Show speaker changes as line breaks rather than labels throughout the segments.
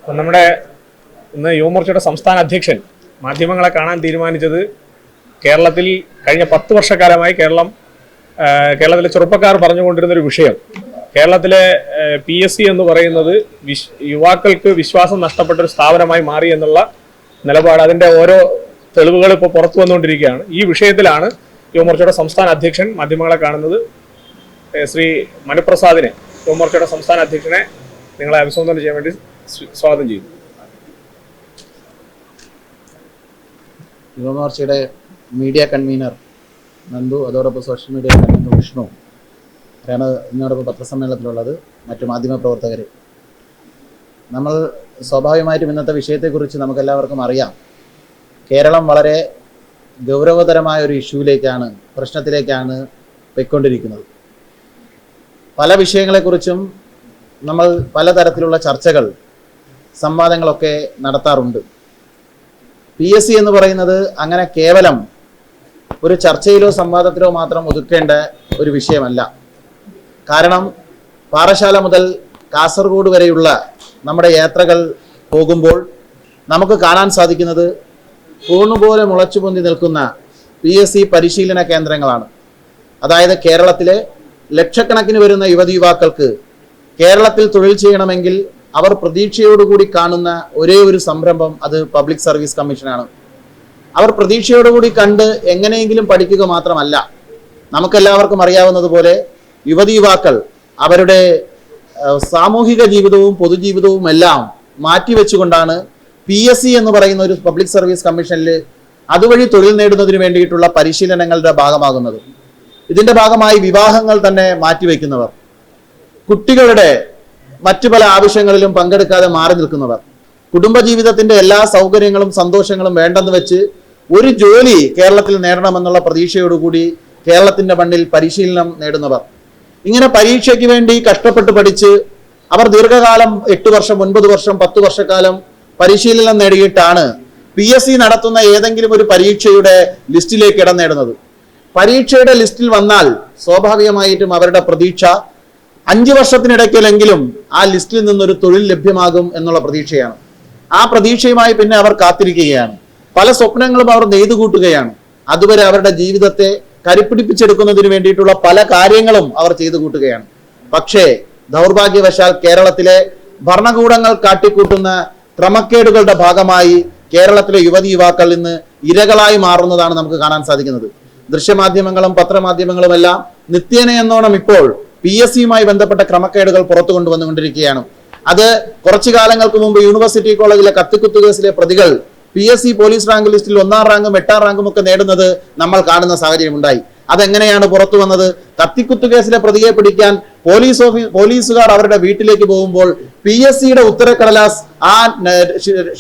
നമ്മുടെ ഇന്ന് യുവമോർച്ചയുടെ സംസ്ഥാന അധ്യക്ഷൻ മാധ്യമങ്ങളെ കാണാൻ തീരുമാനിച്ചത് കേരളത്തിൽ കഴിഞ്ഞ 10 വർഷക്കാലമായി കേരളത്തിലെ ചെറുപ്പക്കാർ പറഞ്ഞുകൊണ്ടിരുന്നൊരു വിഷയം, കേരളത്തിലെ PSC എന്ന് പറയുന്നത് യുവാക്കൾക്ക് വിശ്വാസം നഷ്ടപ്പെട്ട ഒരു സ്ഥാപനമായി മാറി എന്നുള്ള നിലപാട്, അതിൻ്റെ ഓരോ തെളിവുകൾ ഇപ്പോൾ പുറത്തു വന്നുകൊണ്ടിരിക്കുകയാണ്. ഈ വിഷയത്തിലാണ് യുവമോർച്ചയുടെ സംസ്ഥാന അധ്യക്ഷൻ മാധ്യമങ്ങളെ കാണുന്നത്. ശ്രീ മനുപ്രസാദിനെ, യുവമോർച്ചയുടെ സംസ്ഥാന അധ്യക്ഷനെ നിങ്ങളെ അഭിസംബോധന ചെയ്യാൻ വേണ്ടി സ്വാഗതം ചെയ്യുന്നു.
യുവമോർച്ചയുടെ മീഡിയ കൺവീനർ നന്ദു, അതോടൊപ്പം സോഷ്യൽ മീഡിയ കൺവീനർ വിഷ്ണു ആണ് ഇന്നോടൊപ്പം പത്രസമ്മേളനത്തിലുള്ളത്. മറ്റു മാധ്യമപ്രവർത്തകർ, നമ്മൾ സ്വാഭാവികമായിട്ടും ഇന്നത്തെ വിഷയത്തെക്കുറിച്ച് നമുക്കെല്ലാവർക്കും അറിയാം. കേരളം വളരെ ഗൗരവതരമായ ഒരു ഇഷ്യൂവിലേക്കാണ്, പ്രശ്നത്തിലേക്കാണ് പോയിക്കൊണ്ടിരിക്കുന്നത്. പല വിഷയങ്ങളെക്കുറിച്ചും നമ്മൾ പലതരത്തിലുള്ള ചർച്ചകൾ, സംവാദങ്ങളൊക്കെ നടത്താറുണ്ട്. PSC എന്ന് പറയുന്നത് അങ്ങനെ കേവലം ഒരു ചർച്ചയിലോ സംവാദത്തിലോ മാത്രം ഒതുക്കേണ്ട ഒരു വിഷയമല്ല. കാരണം പാറശാല മുതൽ കാസർഗോഡ് വരെയുള്ള നമ്മുടെ യാത്രകൾ പോകുമ്പോൾ നമുക്ക് കാണാൻ സാധിക്കുന്നത് പൂണുപോലെ മുളച്ചുപൊന്തി നിൽക്കുന്ന PSC പരിശീലന കേന്ദ്രങ്ങളാണ്. അതായത് കേരളത്തിലെ ലക്ഷക്കണക്കിന് വരുന്ന യുവതീയുവാക്കൾക്ക് കേരളത്തിൽ തൊഴിൽ ചെയ്യണമെങ്കിൽ അവർ പ്രതീക്ഷയോടുകൂടി കാണുന്ന ഒരേ ഒരു സംരംഭം അത് പബ്ലിക് സർവീസ് കമ്മീഷനാണ്. അവർ പ്രതീക്ഷയോടുകൂടി കണ്ട് എങ്ങനെയെങ്കിലും പഠിക്കുക മാത്രമല്ല, നമുക്കെല്ലാവർക്കും അറിയാവുന്നതുപോലെ യുവതീയുവാക്കൾ അവരുടെ സാമൂഹിക ജീവിതവും പൊതുജീവിതവും എല്ലാം മാറ്റിവെച്ചുകൊണ്ടാണ് PSC എന്ന് പറയുന്ന ഒരു പബ്ലിക് സർവീസ് കമ്മീഷനിൽ അതുവഴി തൊഴിൽ നേടുന്നതിന് വേണ്ടിയിട്ടുള്ള പരിശീലനങ്ങളുടെ ഭാഗമാകുന്നത്. ഇതിന്റെ ഭാഗമായി വിവാഹങ്ങൾ തന്നെ മാറ്റിവെക്കുന്നവർ, കുട്ടികളുടെ മറ്റു പല ആവശ്യങ്ങളിലും പങ്കെടുക്കാതെ മാറി നിൽക്കുന്നവർ, കുടുംബജീവിതത്തിന്റെ എല്ലാ സൗകര്യങ്ങളും സന്തോഷങ്ങളും വേണ്ടെന്ന് വെച്ച് ഒരു ജോലി കേരളത്തിൽ നേടണമെന്നുള്ള പ്രതീക്ഷയോടുകൂടി കേരളത്തിന്റെ മണ്ണിൽ പരിശീലനം നേടുന്നവർ, ഇങ്ങനെ പരീക്ഷയ്ക്ക് വേണ്ടി കഷ്ടപ്പെട്ട് പഠിച്ച് അവർ ദീർഘകാലം 8 വർഷം 9 വർഷം 10 വർഷക്കാലം പരിശീലനം നേടിയിട്ടാണ് PSC നടത്തുന്ന ഏതെങ്കിലും ഒരു പരീക്ഷയുടെ ലിസ്റ്റിലേക്ക് ഇടം നേടുന്നത്. പരീക്ഷയുടെ ലിസ്റ്റിൽ വന്നാൽ സ്വാഭാവികമായിട്ടും അവരുടെ പ്രതീക്ഷ 5 വർഷത്തിനിടയ്ക്കെങ്കിലും ആ ലിസ്റ്റിൽ നിന്നൊരു തൊഴിൽ ലഭ്യമാകും എന്നുള്ള പ്രതീക്ഷയാണ്. ആ പ്രതീക്ഷയുമായി പിന്നെ അവർ കാത്തിരിക്കുകയാണ്. പല സ്വപ്നങ്ങളും അവർ നെയ്തുകൂട്ടുകയാണ്. അതുവരെ അവരുടെ ജീവിതത്തെ കരുപ്പിടിപ്പിച്ചെടുക്കുന്നതിന് വേണ്ടിയിട്ടുള്ള പല കാര്യങ്ങളും അവർ ചെയ്തു കൂട്ടുകയാണ്. പക്ഷേ ദൗർഭാഗ്യവശാൽ കേരളത്തിലെ ഭരണകൂടങ്ങൾ കാട്ടിക്കൂട്ടുന്ന ക്രമക്കേടുകളുടെ ഭാഗമായി കേരളത്തിലെ യുവതീയുവാക്കൾ ഇന്ന് ഇരകളായി മാറുന്നതാണ് നമുക്ക് കാണാൻ സാധിക്കുന്നത്. ദൃശ്യമാധ്യമങ്ങളും പത്രമാധ്യമങ്ങളും എല്ലാം നിത്യേന എന്നോണം ഇപ്പോൾ PSCയുമായി ബന്ധപ്പെട്ട ക്രമക്കേടുകൾ പുറത്തു കൊണ്ടുവന്നുകൊണ്ടിരിക്കുകയാണ്. അത് കുറച്ചു കാലങ്ങൾക്ക് മുമ്പ് യൂണിവേഴ്സിറ്റി കോളേജിലെ കത്തിക്കുത്തു കേസിലെ പ്രതികൾ PSC പോലീസ് റാങ്ക് ലിസ്റ്റിൽ 1ാം റാങ്കും 8ാം റാങ്കും ഒക്കെ നേടുന്നത് നമ്മൾ കാണുന്ന സാഹചര്യം ഉണ്ടായി. അതെങ്ങനെയാണ് പുറത്തു വന്നത്? കത്തിക്കുത്തു കേസിലെ പ്രതിയെ പിടിക്കാൻ പോലീസുകാർ അവരുടെ വീട്ടിലേക്ക് പോകുമ്പോൾ PSCയുടെ ഉത്തരക്കടലാസ് ആ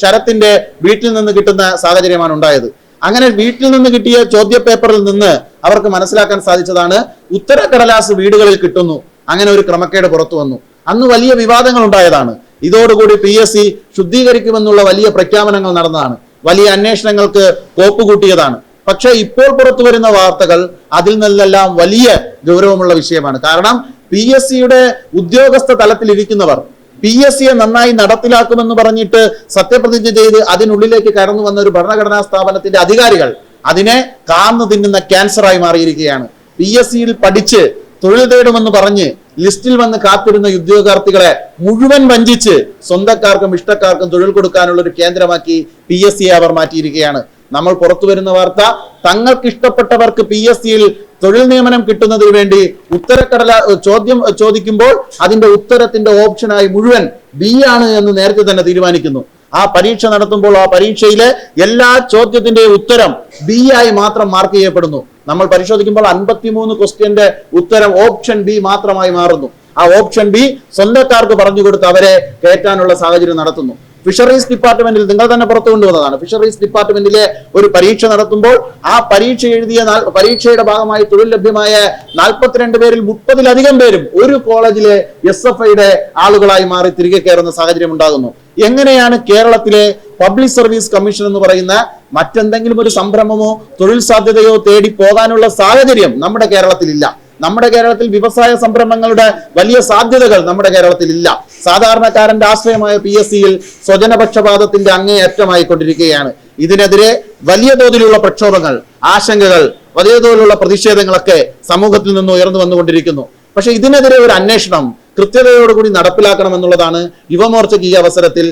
ശരത്തിന്റെ വീട്ടിൽ നിന്ന് കിട്ടുന്ന സാഹചര്യമാണ് ഉണ്ടായത്. അങ്ങനെ വീട്ടിൽ നിന്ന് കിട്ടിയ ചോദ്യപേപ്പറിൽ നിന്ന് അവർക്ക് മനസ്സിലാക്കാൻ സാധിച്ചതാണ് ഉത്തരക്കടലാസ് വീടുകളിൽ കിട്ടുന്നു. അങ്ങനെ ഒരു ക്രമക്കേട് പുറത്തു വന്നു. അന്ന് വലിയ വിവാദങ്ങൾ ഉണ്ടായതാണ്. ഇതോടുകൂടി PSC ശുദ്ധീകരിക്കുമെന്നുള്ള വലിയ പ്രഖ്യാപനങ്ങൾ നടന്നതാണ്. വലിയ അന്വേഷണങ്ങൾക്ക് കോപ്പ് കൂട്ടിയതാണ്. പക്ഷെ ഇപ്പോൾ പുറത്തു വരുന്ന വാർത്തകൾ അതിൽ നിന്നെല്ലാം വലിയ ഗൗരവമുള്ള വിഷയമാണ്. കാരണം PSCയുടെ ഉദ്യോഗസ്ഥ തലത്തിലിരിക്കുന്നവർ PSCയെ നന്നായി നടപ്പിലാക്കുമെന്ന് പറഞ്ഞിട്ട് സത്യപ്രതിജ്ഞ ചെയ്ത് അതിനുള്ളിലേക്ക് കടന്നു വന്ന ഒരു ഭരണഘടനാ സ്ഥാപനത്തിന്റെ അധികാരികൾ അതിനെ കാർന്നു തിന്നുന്ന ക്യാൻസറായി മാറിയിരിക്കുകയാണ്. PSCയിൽ പഠിച്ച് തൊഴിൽ തേടുമെന്ന് പറഞ്ഞ് ലിസ്റ്റിൽ വന്ന് കാത്തിരുന്ന ഉദ്യോഗാർത്ഥികളെ മുഴുവൻ വഞ്ചിച്ച് സ്വന്തക്കാർക്കും ഇഷ്ടക്കാർക്കും തൊഴിൽ കൊടുക്കാനുള്ള ഒരു കേന്ദ്രമാക്കി PSCയെ അവർ മാറ്റിയിരിക്കുകയാണ്. നമ്മൾ പുറത്തു വരുന്ന വാർത്ത, തങ്ങൾക്ക് ഇഷ്ടപ്പെട്ടവർക്ക് PSCയിൽ തൊഴിൽ നിയമനം കിട്ടുന്നതിന് വേണ്ടി ചോദ്യം ചോദിക്കുമ്പോൾ അതിന്റെ ഉത്തരത്തിന്റെ ഓപ്ഷനായി മുഴുവൻ B ആണ് എന്ന് നേരത്തെ തന്നെ തീരുമാനിക്കുന്നു. ആ പരീക്ഷ നടത്തുമ്പോൾ ആ പരീക്ഷയിലെ എല്ലാ ചോദ്യത്തിന്റെയും ഉത്തരം B ആയി മാത്രം മാർക്ക് ചെയ്യപ്പെടുന്നു. നമ്മൾ പരിശോധിക്കുമ്പോൾ 53 ക്വസ്റ്റ്യന്റെ ഉത്തരം ഓപ്ഷൻ B മാത്രമായി മാറുന്നു. ആ ഓപ്ഷൻ B സ്വന്തക്കാർക്ക് പറഞ്ഞു കൊടുത്ത് അവരെ കയറ്റാനുള്ള സാഹചര്യം നടത്തുന്നു. ഫിഷറീസ് ഡിപ്പാർട്ട്മെന്റിൽ നിങ്ങൾ തന്നെ പുറത്തു കൊണ്ടുവന്നതാണ്. ഫിഷറീസ് ഡിപ്പാർട്ട്മെന്റിലെ ഒരു പരീക്ഷ നടത്തുമ്പോൾ ആ പരീക്ഷ എഴുതിയ പരീക്ഷയുടെ ഭാഗമായി തൊഴിൽ ലഭ്യമായ 42 പേരിൽ 30-ലധികം പേരും ഒരു കോളേജിലെ SFIയുടെ ആളുകളായി മാറി തിരികെ കയറുന്ന സാഹചര്യം ഉണ്ടാകുന്നു. എങ്ങനെയാണ് കേരളത്തിലെ പബ്ലിക് സർവീസ് കമ്മീഷൻ എന്ന് പറയുന്ന മറ്റെന്തെങ്കിലും ഒരു സംരംഭമോ തൊഴിൽ സാധ്യതയോ തേടി പോകാനുള്ള സാഹചര്യം നമ്മുടെ കേരളത്തിലില്ല. നമ്മുടെ കേരളത്തിൽ വ്യവസായ സംരംഭങ്ങളുടെ വലിയ സാധ്യതകൾ നമ്മുടെ കേരളത്തിൽ ഇല്ല. സാധാരണക്കാരന്റെ ആശ്രയമായ PSCയിൽ സ്വജനപക്ഷപാതത്തിന്റെ അങ്ങേയറ്റമായിക്കൊണ്ടിരിക്കുകയാണ്. ഇതിനെതിരെ വലിയ തോതിലുള്ള പ്രക്ഷോഭങ്ങൾ, ആശങ്കകൾ, വലിയ തോതിലുള്ള പ്രതിഷേധങ്ങളൊക്കെ സമൂഹത്തിൽ നിന്ന് ഉയർന്നു വന്നുകൊണ്ടിരിക്കുന്നു. പക്ഷെ ഇതിനെതിരെ ഒരു അന്വേഷണം കൃത്യതയോടുകൂടി നടപ്പിലാക്കണം എന്നുള്ളതാണ് യുവമോർച്ചയ്ക്ക് ഈ അവസരത്തിൽ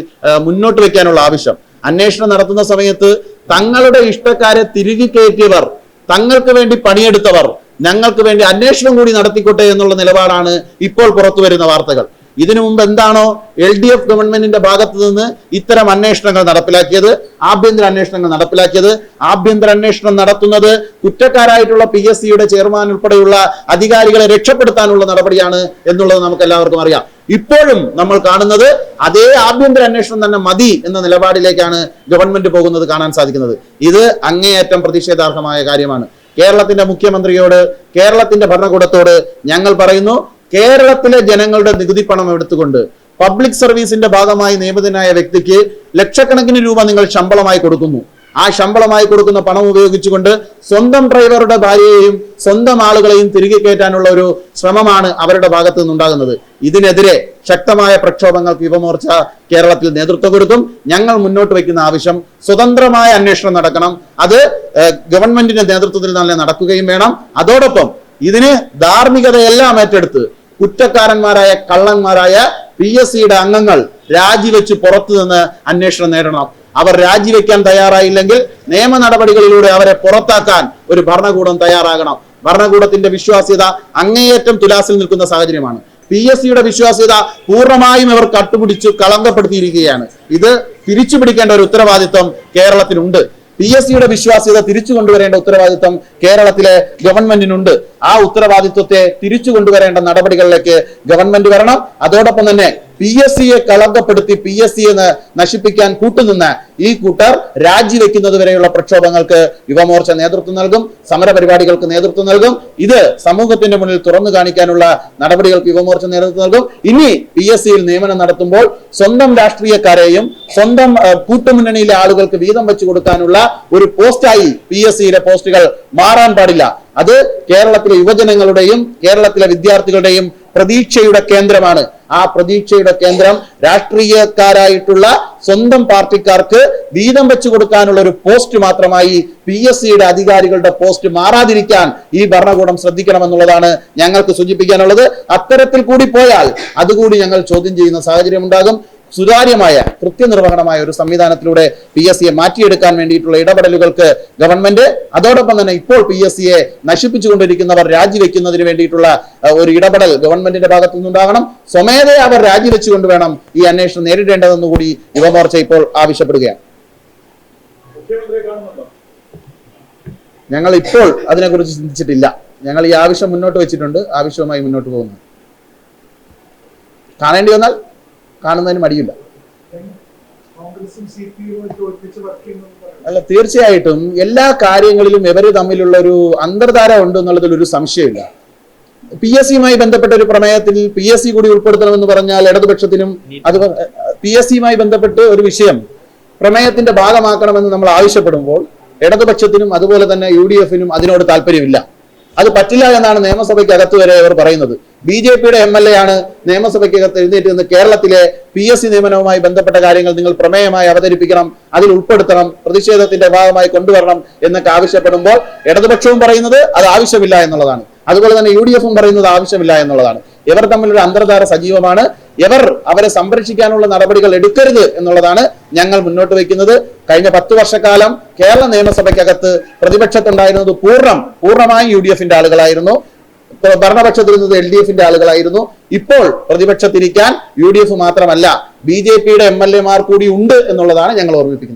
മുന്നോട്ട് വെക്കാനുള്ള ആവശ്യം. അന്വേഷണം നടത്തുന്ന സമയത്ത് തങ്ങളുടെ ഇഷ്ടക്കാരെ തിരികെ കയറ്റിയവർ, തങ്ങൾക്ക് വേണ്ടി പണിയെടുത്തവർ ഞങ്ങൾക്ക് വേണ്ടി അന്വേഷണം കൂടി നടത്തിക്കോട്ടെ എന്നുള്ള നിലപാടാണ് ഇപ്പോൾ പുറത്തു വരുന്ന വാർത്തകൾ. ഇതിനു മുമ്പ് എന്താണോ LDF ഗവൺമെന്റിന്റെ ഭാഗത്ത് നിന്ന് ഇത്തരം അന്വേഷണങ്ങൾ നടപ്പിലാക്കിയത്, ആഭ്യന്തര അന്വേഷണങ്ങൾ നടപ്പിലാക്കിയത്, ആഭ്യന്തര അന്വേഷണം നടത്തുന്നത് കുറ്റക്കാരായിട്ടുള്ള PSCയുടെ ചെയർമാൻ ഉൾപ്പെടെയുള്ള അധികാരികളെ രക്ഷപ്പെടുത്താനുള്ള നടപടിയാണ് എന്നുള്ളത് നമുക്ക് എല്ലാവർക്കും അറിയാം. ഇപ്പോഴും നമ്മൾ കാണുന്നത് അതേ ആഭ്യന്തര അന്വേഷണം തന്നെ മതി എന്ന നിലപാടിലേക്കാണ് ഗവൺമെന്റ് പോകുന്നത് കാണാൻ സാധിക്കുന്നത്. ഇത് അങ്ങേയറ്റം പ്രതിഷേധാർഹമായ കാര്യമാണ്. കേരളത്തിന്റെ മുഖ്യമന്ത്രിയോട്, കേരളത്തിന്റെ ഭരണകൂടത്തോട് ഞങ്ങൾ പറയുന്നു, കേരളത്തിലെ ജനങ്ങളുടെ നികുതി പണം എടുത്തുകൊണ്ട് പബ്ലിക് സർവീസിന്റെ ഭാഗമായി നിയമിതനായ വ്യക്തിക്ക് ലക്ഷക്കണക്കിന് രൂപ നിങ്ങൾ ശമ്പളമായി കൊടുക്കുന്നു. ആ ശമ്പളമായി കൊടുക്കുന്ന പണം ഉപയോഗിച്ചുകൊണ്ട് സ്വന്തം ഡ്രൈവറുടെ ഭാര്യയെയും സ്വന്തം ആളുകളെയും തിരികെ കയറ്റാനുള്ള ഒരു ശ്രമമാണ് അവരുടെ ഭാഗത്തു നിന്നുണ്ടാകുന്നത്. ഇതിനെതിരെ ശക്തമായ പ്രക്ഷോഭങ്ങൾക്ക് യുവമോർച്ച കേരളത്തിൽ നേതൃത്വം കൊടുക്കും. ഞങ്ങൾ മുന്നോട്ട് വയ്ക്കുന്ന ആവശ്യം സ്വതന്ത്രമായ അന്വേഷണം നടക്കണം. അത് ഗവൺമെന്റിന്റെ നേതൃത്വത്തിൽ തന്നെ നടക്കുകയും വേണം. അതോടൊപ്പം ഇതിന് ധാർമ്മികതയെല്ലാം ഏറ്റെടുത്ത് കുറ്റക്കാരന്മാരായ കള്ളന്മാരായ PSCയുടെ അംഗങ്ങൾ രാജിവെച്ച് പുറത്തു നിന്ന് അന്വേഷണം നേടണം. അവർ രാജിവെക്കാൻ തയ്യാറായില്ലെങ്കിൽ നിയമ നടപടികളിലൂടെ അവരെ പുറത്താക്കാൻ ഒരു ഭരണകൂടം തയ്യാറാകണം. ഭരണകൂടത്തിന്റെ വിശ്വാസ്യത അങ്ങേയറ്റം തുലാസിൽ നിൽക്കുന്ന സാഹചര്യമാണ്. PSCയുടെ വിശ്വാസ്യത പൂർണ്ണമായും അവർ കട്ടുപിടിച്ചു കളങ്കപ്പെടുത്തിയിരിക്കുകയാണ്. ഇത് തിരിച്ചു പിടിക്കേണ്ട ഒരു ഉത്തരവാദിത്വം കേരളത്തിനുണ്ട്. PSCയുടെ വിശ്വാസ്യത തിരിച്ചു കൊണ്ടുവരേണ്ട ഉത്തരവാദിത്വം കേരളത്തിലെ ഗവൺമെന്റിനുണ്ട്. ആ ഉത്തരവാദിത്വത്തെ തിരിച്ചു കൊണ്ടുവരേണ്ട നടപടികളിലേക്ക് ഗവൺമെന്റ് വരണം. അതോടൊപ്പം തന്നെ PSCയെ കളങ്കപ്പെടുത്തി PSCയെ നശിപ്പിക്കാൻ കൂട്ടുനിന്ന് ഈ കൂട്ടർ രാജിവെക്കുന്നത് വരെയുള്ള പ്രക്ഷോഭങ്ങൾക്ക് യുവമോർച്ച നേതൃത്വം നൽകും, സമരപരിപാടികൾക്ക് നേതൃത്വം നൽകും. ഇത് സമൂഹത്തിന്റെ മുന്നിൽ തുറന്നു കാണിക്കാനുള്ള നടപടികൾക്ക് യുവമോർച്ച നേതൃത്വം നൽകും. ഇനി PSCയിൽ നിയമനം നടത്തുമ്പോൾ സ്വന്തം രാഷ്ട്രീയക്കാരെയും സ്വന്തം കൂട്ടുമുന്നണിയിലെ ആളുകൾക്ക് വീതം വെച്ചു കൊടുക്കാനുള്ള ഒരു പോസ്റ്റായി PSCയിലെ പോസ്റ്റുകൾ മാറാൻ പാടില്ല. അത് കേരളത്തിലെ യുവജനങ്ങളുടെയും കേരളത്തിലെ വിദ്യാർത്ഥികളുടെയും പ്രതീക്ഷയുടെ കേന്ദ്രമാണ്. ആ പ്രതീക്ഷയുടെ കേന്ദ്രം രാഷ്ട്രീയക്കാരായിട്ടുള്ള സ്വന്തം പാർട്ടിക്കാർക്ക് വീതം വെച്ചു കൊടുക്കാനുള്ള ഒരു പോസ്റ്റ് മാത്രമായി PSCയുടെ അധികാരികളുടെ പോസ്റ്റ് മാറാതിരിക്കാൻ ഈ ഭരണകൂടം ശ്രദ്ധിക്കണമെന്നുള്ളതാണ് ഞങ്ങൾക്ക് സൂചിപ്പിക്കാനുള്ളത്. അത്തരത്തിൽ കൂടി പോയാൽ അതുകൂടി ഞങ്ങൾ ചോദ്യം ചെയ്യുന്ന സാഹചര്യം ഉണ്ടാകും. സുതാര്യമായ കൃത്യനിർവഹണമായ ഒരു സംവിധാനത്തിലൂടെ PSCയെ മാറ്റിയെടുക്കാൻ വേണ്ടിയിട്ടുള്ള ഇടപെടലുകൾക്ക് ഗവൺമെന്റ്, അതോടൊപ്പം തന്നെ ഇപ്പോൾ PSCയെ നശിപ്പിച്ചുകൊണ്ടിരിക്കുന്നവർ രാജിവെക്കുന്നതിന് വേണ്ടിയിട്ടുള്ള ഒരു ഇടപെടൽ ഗവൺമെന്റിന്റെ ഭാഗത്തു നിന്നുണ്ടാകണം. സ്വമേധയെ അവർ രാജിവെച്ചുകൊണ്ട് വേണം ഈ അന്വേഷണം നേരിടേണ്ടതെന്ന് കൂടി യുവമോർച്ച ഇപ്പോൾ ആവശ്യപ്പെടുകയാണ്. ഞങ്ങൾ ഇപ്പോൾ അതിനെക്കുറിച്ച് ചിന്തിച്ചിട്ടില്ല. ഞങ്ങൾ ഈ ആവശ്യം മുന്നോട്ട് വെച്ചിട്ടുണ്ട്. ആവശ്യവുമായി മുന്നോട്ട് പോകുന്നു. കാണേണ്ടി വന്നാൽ കാണുന്നതിന് മടിയില്ല. അല്ല, തീർച്ചയായിട്ടും എല്ലാ കാര്യങ്ങളിലും ഇവര് തമ്മിലുള്ള ഒരു അന്തർധാര ഉണ്ട് എന്നുള്ളതിൽ ഒരു സംശയമില്ല. PSCയുമായി ബന്ധപ്പെട്ട ഒരു പ്രമേയത്തിൽ PSC കൂടി ഉൾപ്പെടുത്തണമെന്ന് പറഞ്ഞാൽ ഇടതുപക്ഷത്തിനും, അത് PSCയുമായി ബന്ധപ്പെട്ട് ഒരു വിഷയം പ്രമേയത്തിന്റെ ഭാഗമാക്കണമെന്ന് നമ്മൾ ആവശ്യപ്പെടുമ്പോൾ ഇടതുപക്ഷത്തിനും അതുപോലെ തന്നെ UDFനും അതിനോട് താല്പര്യമില്ല. അത് പറ്റില്ല എന്നാണ് നിയമസഭയ്ക്കകത്ത് വരെ അവർ പറയുന്നത്. BJPയുടെ MLA ആണ് നിയമസഭയ്ക്കകത്ത് എഴുന്നേറ്റ് നിന്ന് കേരളത്തിലെ PSC നിയമനവുമായി ബന്ധപ്പെട്ട കാര്യങ്ങൾ നിങ്ങൾ പ്രമേയമായി അവതരിപ്പിക്കണം, അതിൽ ഉൾപ്പെടുത്തണം, പ്രതിഷേധത്തിന്റെ ഭാഗമായി കൊണ്ടുവരണം എന്നൊക്കെ ആവശ്യപ്പെടുമ്പോൾ ഇടതുപക്ഷവും പറയുന്നത് അത് ആവശ്യമില്ല എന്നുള്ളതാണ്. അതുപോലെ തന്നെ UDFും പറയുന്നത് ആവശ്യമില്ല എന്നുള്ളതാണ്. ഇവർ തമ്മിലൊരു അന്തർധാര സജീവമാണ്. അവരെ സംരക്ഷിക്കാനുള്ള നടപടികൾ എടുക്കരുത് എന്നുള്ളതാണ് ഞങ്ങൾ മുന്നോട്ട് വയ്ക്കുന്നത്. കഴിഞ്ഞ 10 വർഷക്കാലം കേരള നിയമസഭയ്ക്കകത്ത് പ്രതിപക്ഷത്തുണ്ടായിരുന്നത് പൂർണ്ണമായി UDFന്റെ ആളുകളായിരുന്നു. ഭരണപക്ഷത്തിരുന്നത് LDFന്റെ ആളുകളായിരുന്നു. ഇപ്പോൾ പ്രതിപക്ഷത്തിരിക്കാൻ UDF മാത്രമല്ല BJPയുടെ MLA മാർ കൂടി ഉണ്ട് എന്നുള്ളതാണ് ഞങ്ങൾ ഓർമ്മിപ്പിക്കുന്നത്.